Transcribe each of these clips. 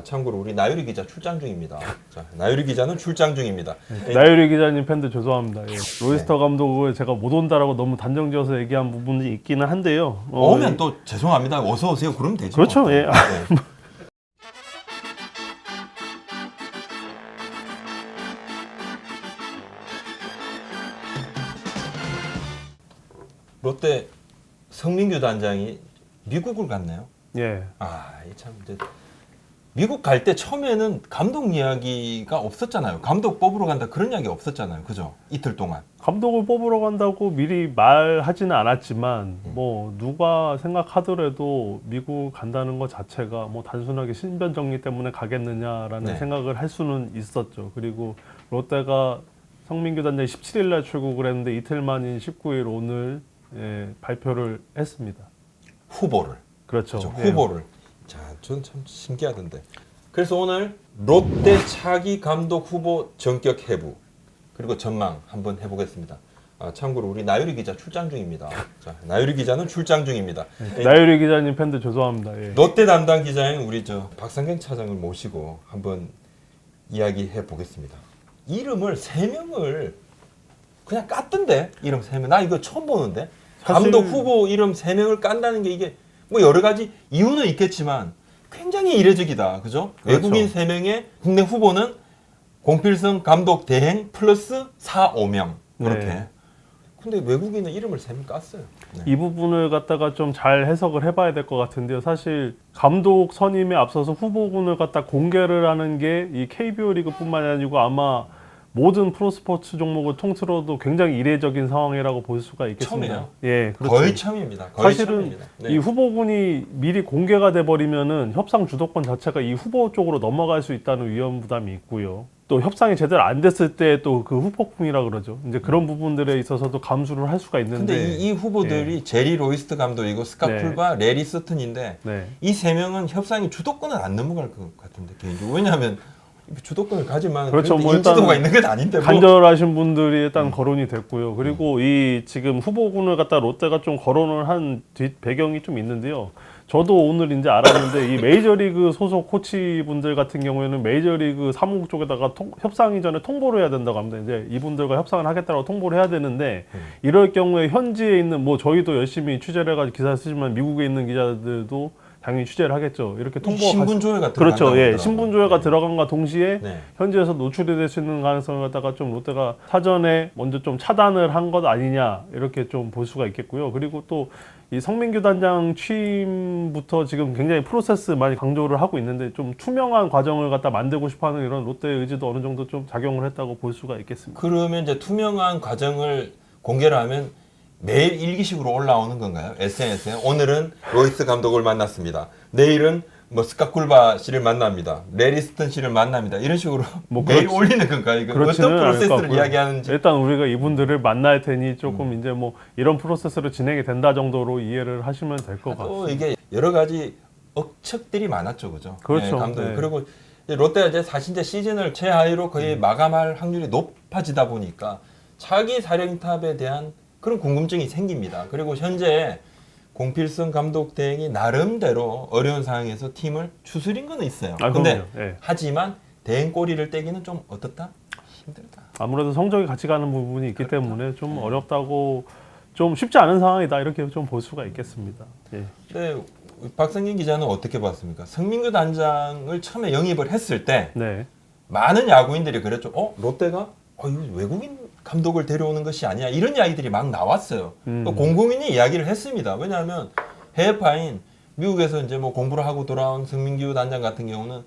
참고로 우리 나유리 기자 출장 중입니다. 자, 나유리 기자는 출장 중입니다. 나유리 기자님 팬들 죄송합니다. 예. 로이스터 감독을 제가 못 온다라고 너무 단정지어서 얘기한 부분이 있기는 한데요. 오면 또 죄송합니다. 어서 오세요. 그러면 되죠. 그렇죠. 예. 네. 롯데 성민규 단장이 미국을 갔네요. 예. 참 이제 미국 갈 때 처음에는 감독 이야기가 없었잖아요. 감독 뽑으러 간다 그런 이야기 없었잖아요. 그죠? 이틀 동안. 감독을 뽑으러 간다고 미리 말하지는 않았지만 뭐 누가 생각하더라도 미국 간다는 것 자체가 뭐 단순하게 신변 정리 때문에 가겠느냐라는 네. 생각을 할 수는 있었죠. 그리고 롯데가 성민규 단장이 17일 날 출국을 했는데 이틀 만인 19일 오늘 발표를 했습니다. 후보를. 그렇죠. 그렇죠. 예. 후보를. 자, 전 참 신기하던데. 그래서 오늘 롯데 차기 감독 후보 전격 해부 그리고 전망 한번 해보겠습니다. 참고로 우리 나유리 기자 출장 중입니다. 자, 나유리 기자는 출장 중입니다. 나유리 기자님 팬들 죄송합니다. 예. 롯데 담당 기자인 우리 박상경 차장을 모시고 한번 이야기해 보겠습니다. 이름을 세 명을 그냥 깠던데 이름 세 명. 나 이거 처음 보는데 사실- 감독 후보 이름 세 명을 깐다는 게 이게 뭐 여러 가지 이유는 있겠지만 굉장히 이례적이다. 그죠? 그렇죠. 외국인 3명의 국내 후보는 공필성 감독 대행 플러스 4, 5명. 그렇게. 네. 근데 외국인은 이름을 3명 깠어요. 네. 이 부분을 갖다가 좀 잘 해석을 해봐야 될 것 같은데요. 사실 감독 선임에 앞서서 후보군을 갖다 공개를 하는 게 이 KBO 리그뿐만이 아니고 아마 모든 프로스포츠 종목을 통틀어도 굉장히 이례적인 상황이라고 볼 수가 있겠습니다. 처음이에요. 예, 그렇죠. 거의 처음입니다. 거의 사실은 처음입니다. 네. 이 후보군이 미리 공개가 돼 버리면은 협상 주도권 자체가 이 후보 쪽으로 넘어갈 수 있다는 위험 부담이 있고요. 또 협상이 제대로 안 됐을 때 또 그 후폭풍이라 그러죠. 이제 그런 부분들에 있어서도 감수를 할 수가 있는데. 근데 이 후보들이 제리 로이스트 감독이고 스캇 네. 풀과 레리 서튼인데 네. 이 3명은 협상이 주도권은 안 넘어갈 것 같은데 개인적으로. 왜냐하면 주도권을 가지만 그렇죠. 뭐 인지도가 일단 있는 건 아닌데 뭐. 간절하신 분들이 일단 거론이 됐고요. 그리고 이 지금 후보군을 갖다 롯데가 좀 거론을 한 뒷 배경이 좀 있는데요. 저도 오늘 이제 알았는데 이 메이저리그 소속 코치분들 같은 경우에는 메이저리그 사무국 쪽에다가 협상 이전에 통보를 해야 된다고 합니다. 이제 이분들과 협상을 하겠다고 통보를 해야 되는데 이럴 경우에 현지에 있는 뭐 저희도 열심히 취재를 해가지고 기사 쓰지만 미국에 있는 기자들도 당연히 취재를 하겠죠. 이렇게 통보가 신분 조회가 그렇죠. 예, 들어간다고 신분 조회가 네. 들어간과 동시에 네. 현지에서 노출이 될 수 있는 가능성을 갖다가 좀 롯데가 사전에 먼저 좀 차단을 한 것 아니냐 이렇게 좀 볼 수가 있겠고요. 그리고 또 이 성민규 단장 취임부터 지금 굉장히 프로세스 많이 강조를 하고 있는데 좀 투명한 과정을 갖다 만들고 싶어하는 이런 롯데의 의지도 어느 정도 좀 작용을 했다고 볼 수가 있겠습니다. 그러면 이제 투명한 과정을 공개를 하면 매일 일기식으로 올라오는 건가요? SNS에 오늘은 로이스 감독을 만났습니다. 내일은 뭐 스캇 쿨바 씨를 만납니다. 레리 스턴 씨를 만납니다. 이런 식으로 뭐 매일 그렇지- 올리는 건가요? 이거 그렇지는 어떤 않을 것 프로세스를 같고요. 이야기하는지. 일단 우리가 이분들을 만날 테니 조금 이제 뭐 이런 프로세스로 진행이 된다 정도로 이해를 하시면 될 것 같습니다. 또 이게 여러 가지 억측들이 많았죠, 그죠? 그렇죠. 네, 감독. 네. 그리고 이제 롯데가 이제 사실 이제 시즌을 최하위로 거의 마감할 확률이 높아지다 보니까 차기 사령탑에 대한 그런 궁금증이 생깁니다. 그리고 현재 공필성 감독 대행이 나름대로 어려운 상황에서 팀을 추스린 거는 있어요. 근데 그럼요. 예. 하지만 대행 꼬리를 떼기는 좀 어떻다? 힘들다. 아무래도 성적이 같이 가는 부분이 있기 때문에 좀 네. 어렵다고 좀 쉽지 않은 상황이다 이렇게 좀 볼 수가 있겠습니다. 예. 근데 박성긴 기자는 어떻게 봤습니까? 성민규 단장을 처음에 영입을 했을 때 네. 많은 야구인들이 그랬죠. 롯데가 이거 외국인 감독을 데려오는 것이 아니야. 이런 이야기들이 막 나왔어요. 공공인이 이야기를 했습니다. 왜냐하면 해외파인 미국에서 이제 뭐 공부를 하고 돌아온 성민규 단장 같은 경우는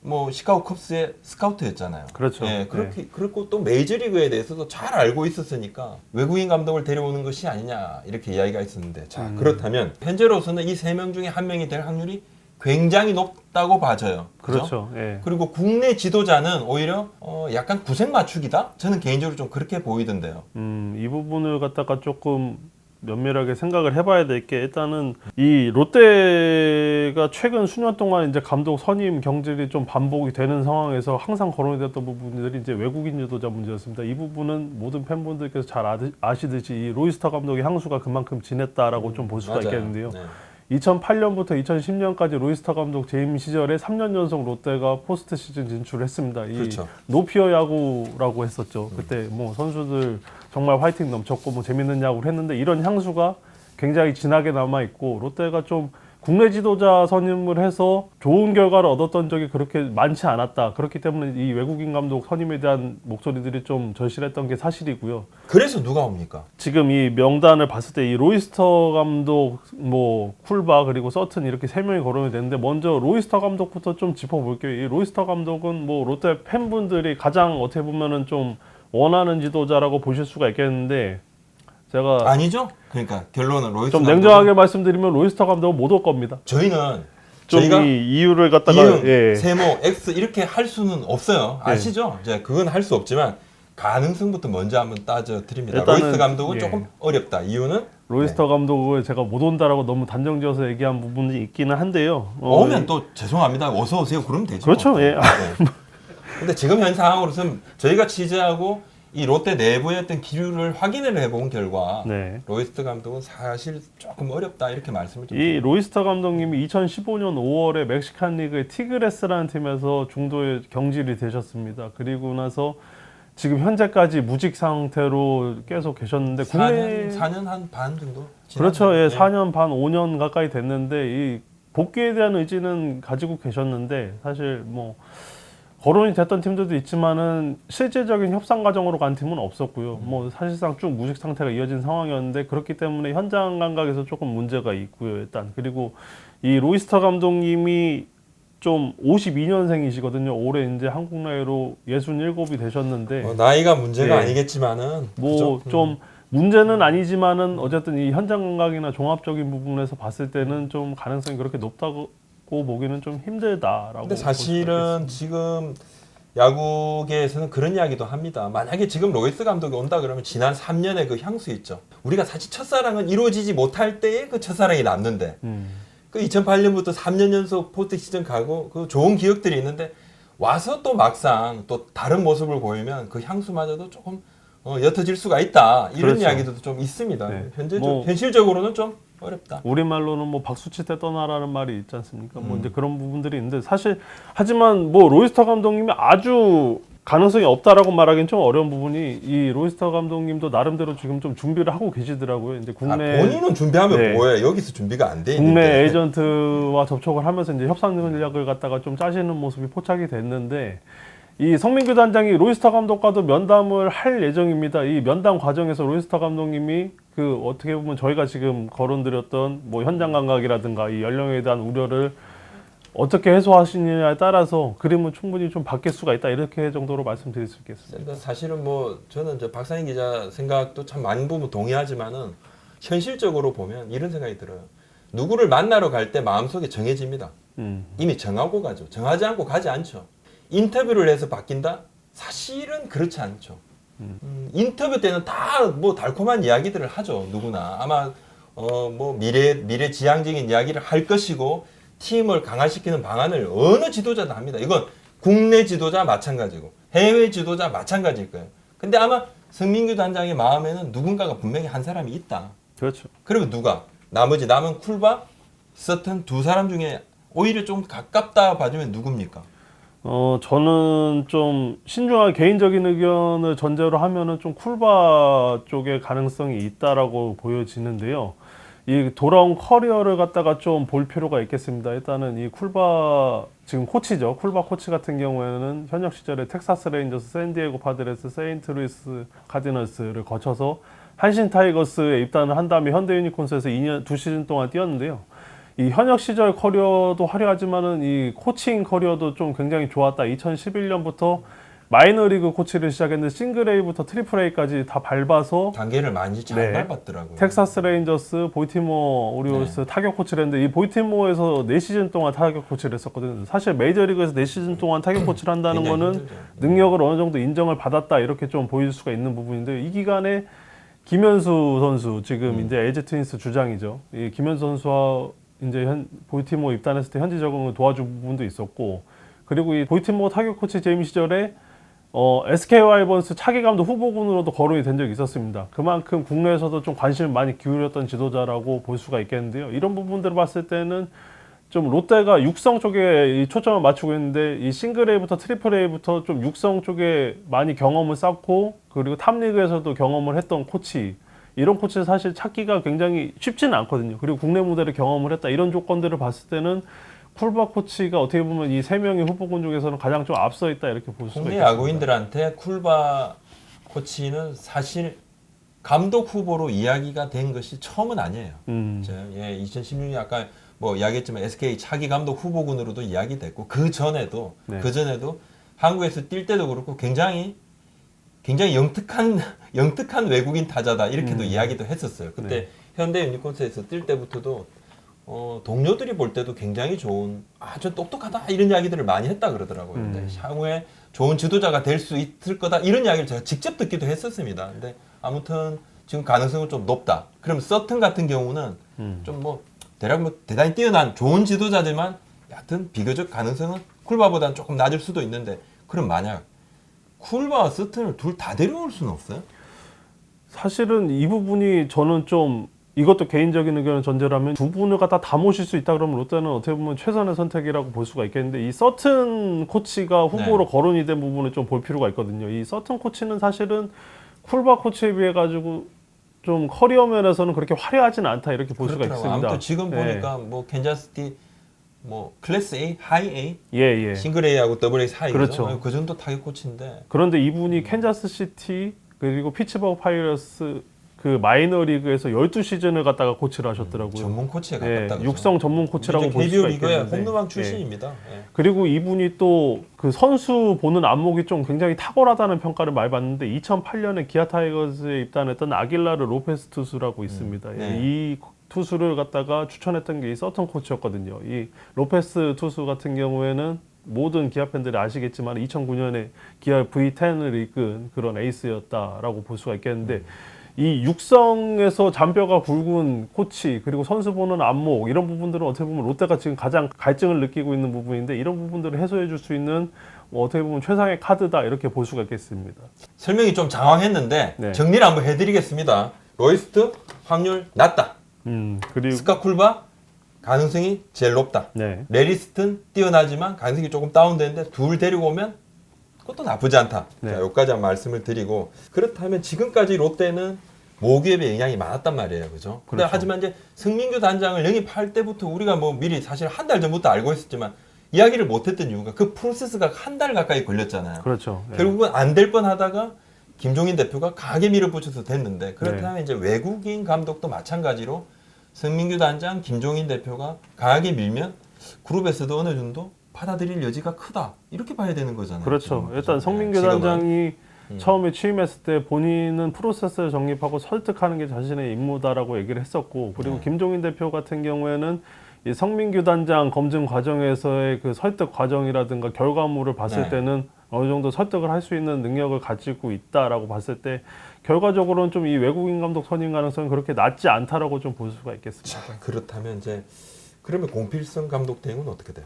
뭐 시카고 컵스의 스카우트였잖아요. 그렇죠. 예, 그렇게 그리고 또 메이저리그에 대해서도 잘 알고 있었으니까 외국인 감독을 데려오는 것이 아니냐 이렇게 이야기가 있었는데 자 그렇다면 현재로서는 이 3명 중에 한 명이 될 확률이 굉장히 높다고 봐져요. 그죠? 그렇죠. 예. 그리고 국내 지도자는 오히려 약간 구색 맞추기다? 저는 개인적으로 좀 그렇게 보이던데요. 이 부분을 갖다가 조금 면밀하게 생각을 해봐야 될 게 일단은 이 롯데가 최근 수년 동안 이제 감독 선임 경질이 좀 반복이 되는 상황에서 항상 거론이 됐던 부분들이 이제 외국인 지도자 문제였습니다. 이 부분은 모든 팬분들께서 잘 아시듯이 이 로이스터 감독의 향수가 그만큼 진했다라고 좀 볼 수가 맞아요. 있겠는데요. 네. 2008년부터 2010년까지 로이스터 감독 재임 시절에 3년 연속 롯데가 포스트 시즌 진출했습니다. 이 그렇죠. 노피어 야구라고 했었죠. 그때 뭐 선수들 정말 화이팅 넘쳤고 뭐 재밌는 야구를 했는데 이런 향수가 굉장히 진하게 남아 있고 롯데가 좀 국내 지도자 선임을 해서 좋은 결과를 얻었던 적이 그렇게 많지 않았다. 그렇기 때문에 이 외국인 감독 선임에 대한 목소리들이 좀 절실했던 게 사실이고요. 그래서 누가 옵니까? 지금 이 명단을 봤을 때 이 로이스터 감독, 뭐 쿨바 그리고 서튼 이렇게 세 명이 거론이 되는데 먼저 로이스터 감독부터 좀 짚어볼게요. 이 로이스터 감독은 뭐 롯데 팬분들이 가장 어떻게 보면은 좀 원하는 지도자라고 보실 수가 있겠는데 제가 아니죠. 그러니까 결론은 로이스터 좀 감독은 냉정하게 말씀드리면 로이스터 감독은 못 올 겁니다. 저희는 좀 저희가 이 이유를 갖다가 이응, 예. 세모, X 이렇게 할 수는 없어요. 아시죠? 이제 그건 할 수 없지만 가능성부터 먼저 한번 따져 드립니다. 일단은, 로이스터 감독은 예. 조금 어렵다. 이유는 로이스터 감독을 제가 못 온다라고 너무 단정지어서 얘기한 부분이 있기는 한데요. 오면 또 죄송합니다. 어서 오세요. 그러면 되죠. 그렇죠. 예. 네. 근데 지금 현 상황으로서는 저희가 취재하고 이 롯데 내부의 어떤 기류를 확인을 해본 결과 네. 로이스터 감독은 사실 조금 어렵다 이렇게 말씀을 좀 이 드립니다. 로이스터 감독님이 2015년 5월에 멕시칸 리그의 티그레스라는 팀에서 중도에 경질이 되셨습니다. 그리고 나서 지금 현재까지 무직 상태로 계속 계셨는데 국내 4년 한 반 정도? 그렇죠. 예, 지났네요. 4년 반, 5년 가까이 됐는데 이 복귀에 대한 의지는 가지고 계셨는데 사실 뭐 거론이 됐던 팀들도 있지만은 실질적인 협상 과정으로 간 팀은 없었고요. 뭐 사실상 쭉 무직 상태가 이어진 상황이었는데 그렇기 때문에 현장 감각에서 조금 문제가 있고요. 일단 그리고 이 로이스터 감독님이 좀 52년생이시거든요. 올해 이제 한국 나이로 67이 되셨는데 나이가 문제가 네. 아니겠지만은 뭐 좀 문제는 아니지만은 어쨌든 이 현장 감각이나 종합적인 부분에서 봤을 때는 좀 가능성이 그렇게 높다고 보기는 좀 힘들다라고. 근데 사실은 지금 야구계에서는 그런 이야기도 합니다. 만약에 지금 로이스 감독이 온다 그러면 지난 3년의 그 향수 있죠. 우리가 사실 첫사랑은 이루어지지 못할 때의 그 첫사랑이 남는데 그 2008년부터 3년 연속 포스트 시즌 가고 그 좋은 기억들이 있는데 와서 또 막상 또 다른 모습을 보이면 그 향수마저도 조금 옅어질 수가 있다. 이런 그렇죠. 이야기도 좀 있습니다. 네. 현실적으로는 좀 어렵다. 우리말로는 뭐 박수 칠 때 떠나라는 말이 있지 않습니까? 뭐 이제 그런 부분들이 있는데 사실 하지만 뭐 로이스터 감독님이 아주 가능성이 없다라고 말하기는 좀 어려운 부분이 이 로이스터 감독님도 나름대로 지금 좀 준비를 하고 계시더라고요. 이제 국내 본인은 준비하면 네. 뭐해? 여기서 준비가 안 돼 있는데. 국내 에이전트와 접촉을 하면서 이제 협상 전략을 갖다가 좀 짜시는 모습이 포착이 됐는데 이 성민규 단장이 로이스터 감독과도 면담을 할 예정입니다. 이 면담 과정에서 로이스터 감독님이 그 어떻게 보면 저희가 지금 거론드렸던 뭐 현장 감각이라든가 이 연령에 대한 우려를 어떻게 해소하시느냐에 따라서 그림은 충분히 좀 바뀔 수가 있다 이렇게 정도로 말씀드릴 수 있겠습니다. 사실은 뭐 저는 박상희 기자 생각도 참 많은 부분 동의하지만은 현실적으로 보면 이런 생각이 들어요. 누구를 만나러 갈 때 마음속에 정해집니다. 이미 정하고 가죠. 정하지 않고 가지 않죠. 인터뷰를 해서 바뀐다? 사실은 그렇지 않죠. 인터뷰 때는 다 뭐 달콤한 이야기들을 하죠. 누구나 아마 뭐 미래 지향적인 이야기를 할 것이고 팀을 강화시키는 방안을 어느 지도자도 합니다. 이건 국내 지도자 마찬가지고 해외 지도자 마찬가지일 거예요. 근데 아마 성민규 단장의 마음에는 누군가가 분명히 한 사람이 있다. 그렇죠. 그러면 누가? 나머지 남은 쿨바, 서튼 두 사람 중에 오히려 좀 가깝다 봐주면 누굽니까? 저는 좀 신중하게 개인적인 의견을 전제로 하면은 좀 쿨바 쪽의 가능성이 있다라고 보여지는데요. 이 돌아온 커리어를 갖다가 좀 볼 필요가 있겠습니다. 일단은 이 쿨바 지금 코치죠. 쿨바 코치 같은 경우에는 현역 시절에 텍사스 레인저스, 샌디에고 파드레스, 세인트루이스 카디널스를 거쳐서 한신 타이거스에 입단을 한 다음에 현대 유니콘스에서 2시즌 동안 뛰었는데요. 이 현역 시절 커리어도 화려하지만은 이 코칭 커리어도 좀 굉장히 좋았다. 2011년부터 마이너리그 코치를 시작했는데 싱글 A부터 트리플 A까지 다 밟아서 단계를 많이 잘 네. 밟았더라고요. 텍사스 레인저스, 볼티모어 오리올스 타격 코치를 했는데 이 볼티모어에서 4시즌 동안 타격 코치를 했었거든요. 사실 메이저리그에서 4시즌 동안 타격 코치를 한다는 굉장히 거는 힘들죠. 능력을 어느 정도 인정을 받았다 이렇게 좀 보일 수가 있는 부분인데 이 기간에 김현수 선수 지금 이제 LG 트윈스 주장이죠. 이 김현수 선수와 이제 볼티모어 입단했을 때 현지 적응을 도와준 부분도 있었고 그리고 이 볼티모어 타격 코치 재임 시절에 SK 와이번스 차기 감독 후보군으로도 거론이 된 적이 있었습니다. 그만큼 국내에서도 좀 관심을 많이 기울였던 지도자라고 볼 수가 있겠는데요. 이런 부분들을 봤을 때는 좀 롯데가 육성 쪽에 이 초점을 맞추고 있는데 이 싱글 A부터 트리플 A부터 좀 육성 쪽에 많이 경험을 쌓고 그리고 탑리그에서도 경험을 했던 코치 이런 코치 사실 찾기가 굉장히 쉽지는 않거든요. 그리고 국내 무대를 경험을 했다 이런 조건들을 봤을 때는 쿨바 코치가 어떻게 보면 이 세 명의 후보군 중에서는 가장 좀 앞서 있다 이렇게 볼 수가 국내 있겠습니다. 야구인들한테 쿨바 코치는 사실 감독 후보로 이야기가 된 것이 처음은 아니에요. 2016년 아까 뭐 이야기했지만 SK 차기 감독 후보군으로도 이야기됐고 그 전에도 한국에서 뛸 때도 그렇고 굉장히 영특한 외국인 타자다 이렇게도 이야기도 했었어요. 그때 현대 유니콘스에서 뛸 때부터도 동료들이 볼 때도 굉장히 좋은 아주 똑똑하다 이런 이야기들을 많이 했다 그러더라고요. 근데 향후에 좋은 지도자가 될 수 있을 거다 이런 이야기를 제가 직접 듣기도 했었습니다. 근데 아무튼 지금 가능성은 좀 높다. 그럼 서튼 같은 경우는 좀 뭐 대략 뭐 대단히 뛰어난 좋은 지도자지만 여하튼 비교적 가능성은 쿨바보다는 조금 낮을 수도 있는데 그럼 만약 쿨바와 서튼을 둘 다 데려올 수는 없어요? 사실은 이 부분이 저는 좀 이것도 개인적인 의견을 전제라면 두 분을 갖다 다 모실 수 있다 그러면 롯데는 어떻게 보면 최선의 선택이라고 볼 수가 있겠는데 이 서튼 코치가 후보로 거론이 된 부분을 좀 볼 필요가 있거든요. 이 서튼 코치는 사실은 쿨바 코치에 비해 가지고 좀 커리어 면에서는 그렇게 화려하지는 않다 이렇게 볼 수가 있습니다. 아무튼 지금 보니까 뭐 캔자스티 뭐 클래스 A, 하이 A, 예. 싱글 A하고 더블 A 사이죠. 그렇죠. 그 정도 타격 코치인데. 그런데 이분이 캔자스 시티 그리고 피츠버그 파이러스 그 마이너 리그에서 12시즌을 갖다가 코치를 하셨더라고요. 전문 코치에 가깝다. 그렇죠? 육성 전문 코치라고 볼 KBO 수가 리그의 있겠는데. 홈런왕 출신입니다. 그리고 이분이 또 그 선수 보는 안목이 좀 굉장히 탁월하다는 평가를 많이 받는데 2008년에 기아 타이거즈에 입단했던 아길라르 로페스 투수라고 있습니다. 이 투수를 갖다가 추천했던 게 이 서튼 코치였거든요. 이 로페스 투수 같은 경우에는 모든 기아 팬들이 아시겠지만 2009년에 기아 V10을 이끈 그런 에이스였다라고 볼 수가 있겠는데 이 육성에서 잔뼈가 굵은 코치 그리고 선수 보는 안목 이런 부분들은 어떻게 보면 롯데가 지금 가장 갈증을 느끼고 있는 부분인데 이런 부분들을 해소해 줄 수 있는 어떻게 보면 최상의 카드다 이렇게 볼 수가 있겠습니다. 설명이 좀 장황했는데 정리를 한번 해드리겠습니다. 로이스트 확률 낮다. 그리고 스카 쿨바 가능성이 제일 높다. 레리스튼 뛰어나지만 가능성이 조금 다운되는데 둘 데리고 오면 그것도 나쁘지 않다. 자, 여기까지 한 말씀을 드리고 그렇다면 지금까지 롯데는 모기업의 영향이 많았단 말이에요, 그죠? 근데 하지만 이제 승민규 단장을 영입할 때부터 우리가 뭐 미리 사실 한 달 전부터 알고 있었지만 이야기를 못했던 이유가 그 프로세스가 한 달 가까이 걸렸잖아요. 그렇죠. 결국은 안 될 뻔하다가 김종인 대표가 강하게 밀어붙여서 됐는데 그렇다면 이제 외국인 감독도 마찬가지로 승민규 단장, 김종인 대표가 강하게 밀면 그룹에서도 어느 정도 받아들일 여지가 크다 이렇게 봐야 되는 거잖아요. 그렇죠. 지금. 일단 성민규 지금은. 단장이 처음에 취임했을 때 본인은 프로세스를 정립하고 설득하는 게 자신의 임무다라고 얘기를 했었고 그리고 김종인 대표 같은 경우에는 이 성민규 단장 검증 과정에서의 그 설득 과정이라든가 결과물을 봤을 때는 어느 정도 설득을 할 수 있는 능력을 가지고 있다라고 봤을 때 결과적으로는 좀 이 외국인 감독 선임 가능성은 그렇게 낮지 않다라고 좀 볼 수가 있겠습니다. 자, 그렇다면 이제 그러면 공필성 감독 대응은 어떻게 돼요?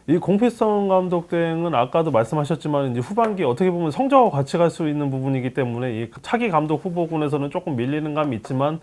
이 공필성 감독 대행은 아까도 말씀하셨지만 이제 후반기 어떻게 보면 성적과 같이 갈 수 있는 부분이기 때문에 이 차기 감독 후보군에서는 조금 밀리는 감이 있지만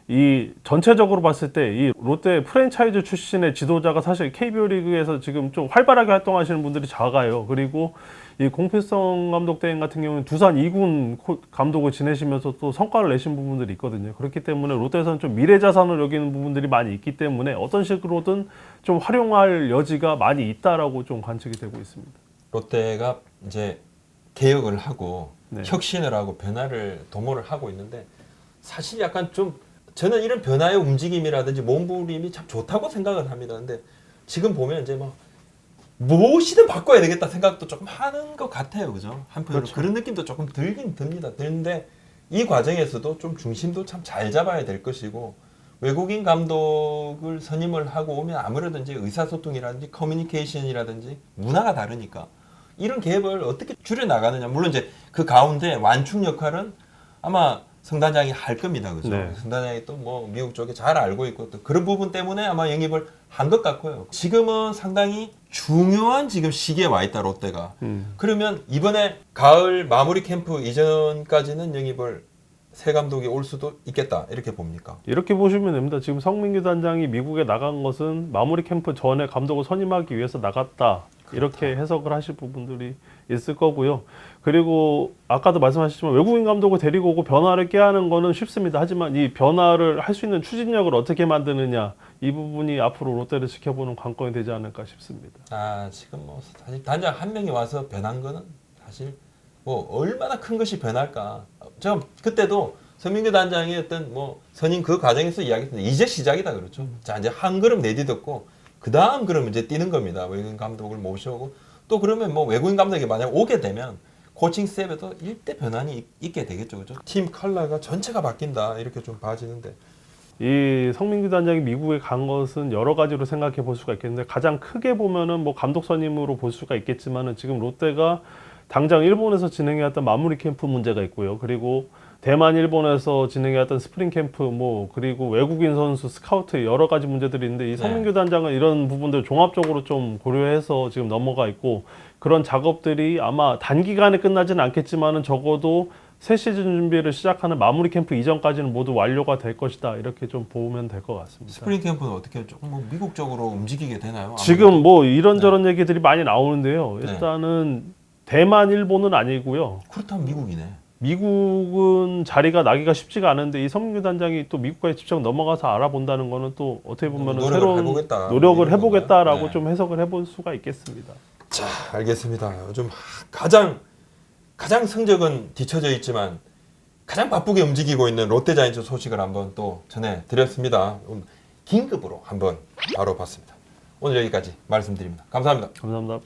이 전체적으로 봤을 때 이 롯데 프랜차이즈 출신의 지도자가 사실 KBO 리그에서 지금 좀 활발하게 활동하시는 분들이 작아요. 그리고 이 공필성 감독 대행 같은 경우는 두산 2군 감독을 지내시면서 또 성과를 내신 부분들이 있거든요. 그렇기 때문에 롯데에서는 좀 미래 자산을 여기는 부분들이 많이 있기 때문에 어떤 식으로든 좀 활용할 여지가 많이 있다라고 좀 관측이 되고 있습니다. 롯데가 이제 개혁을 하고 혁신을 하고 변화를 도모를 하고 있는데 사실 약간 좀 저는 이런 변화의 움직임이라든지 몸부림이 참 좋다고 생각을 합니다. 근데 지금 보면 이제 뭐 무엇이든 바꿔야 되겠다 생각도 조금 하는 것 같아요. 그죠? 한편으로 그런 느낌도 조금 들긴 듭니다. 드는데 이 과정에서도 좀 중심도 참 잘 잡아야 될 것이고 외국인 감독을 선임을 하고 오면 아무래도 이제 의사소통이라든지 커뮤니케이션이라든지 문화가 다르니까 이런 갭을 어떻게 줄여나가느냐. 물론 이제 그 가운데 완충 역할은 아마 성단장이 할 겁니다. 그죠? 성단장이 또 뭐 미국 쪽에 잘 알고 있고 또 그런 부분 때문에 아마 영입을 한 것 같고요. 지금은 상당히 중요한 지금 시기에 와 있다 롯데가. 그러면 이번에 가을 마무리 캠프 이전까지는 영입을 새 감독이 올 수도 있겠다 이렇게 봅니까? 이렇게 보시면 됩니다. 지금 성민규 단장이 미국에 나간 것은 마무리 캠프 전에 감독을 선임하기 위해서 나갔다. 이렇게 해석을 하실 부분들이 있을 거고요. 그리고 아까도 말씀하셨지만 외국인 감독을 데리고 오고 변화를 꾀하는 거는 쉽습니다. 하지만 이 변화를 할 수 있는 추진력을 어떻게 만드느냐 이 부분이 앞으로 롯데를 지켜보는 관건이 되지 않을까 싶습니다. 지금 뭐 사실 단장 한 명이 와서 변한 거는 사실 뭐 얼마나 큰 것이 변할까. 저 그때도 서민규 단장이 어떤 뭐 선임 그 과정에서 이야기했는데 이제 시작이다 그렇죠. 자 이제 한 걸음 내딛었고 그 다음 그럼 이제 뛰는 겁니다. 외국인 감독을 모셔오고 또 그러면 뭐 외국인 감독이 만약 오게 되면 코칭 스텝에도 일대 변환이 있게 되겠죠, 그죠? 팀 컬러가 전체가 바뀐다 이렇게 좀 봐지는데. 이 성민규 단장이 미국에 간 것은 여러 가지로 생각해 볼 수가 있겠는데 가장 크게 보면은 뭐 감독 선임으로 볼 수가 있겠지만은 지금 롯데가 당장 일본에서 진행해왔던 마무리 캠프 문제가 있고요. 그리고 대만, 일본에서 진행해왔던 스프링 캠프, 뭐 그리고 외국인 선수 스카우트 여러 가지 문제들이 있는데 이 성민규 단장은 이런 부분들 종합적으로 좀 고려해서 지금 넘어가 있고 그런 작업들이 아마 단기간에 끝나지는 않겠지만은 적어도 새 시즌 준비를 시작하는 마무리 캠프 이전까지는 모두 완료가 될 것이다 이렇게 좀 보면 될 것 같습니다. 스프링 캠프는 어떻게 조금 뭐 미국적으로 움직이게 되나요? 지금 뭐 이런저런 얘기들이 많이 나오는데요. 일단은 대만, 일본은 아니고요. 그렇다면 미국이네. 미국은 자리가 나기가 쉽지가 않은데 이 성민규 단장이 또 미국까지 직접 넘어가서 알아본다는 거는 또 어떻게 보면 새로운 노력을 해보겠다라고 좀 해석을 해볼 수가 있겠습니다. 자, 알겠습니다. 요즘 가장 성적은 뒤처져 있지만 가장 바쁘게 움직이고 있는 롯데자이언츠 소식을 한번 또 전해드렸습니다. 긴급으로 한번 다뤄봤습니다. 오늘 여기까지 말씀드립니다. 감사합니다. 감사합니다.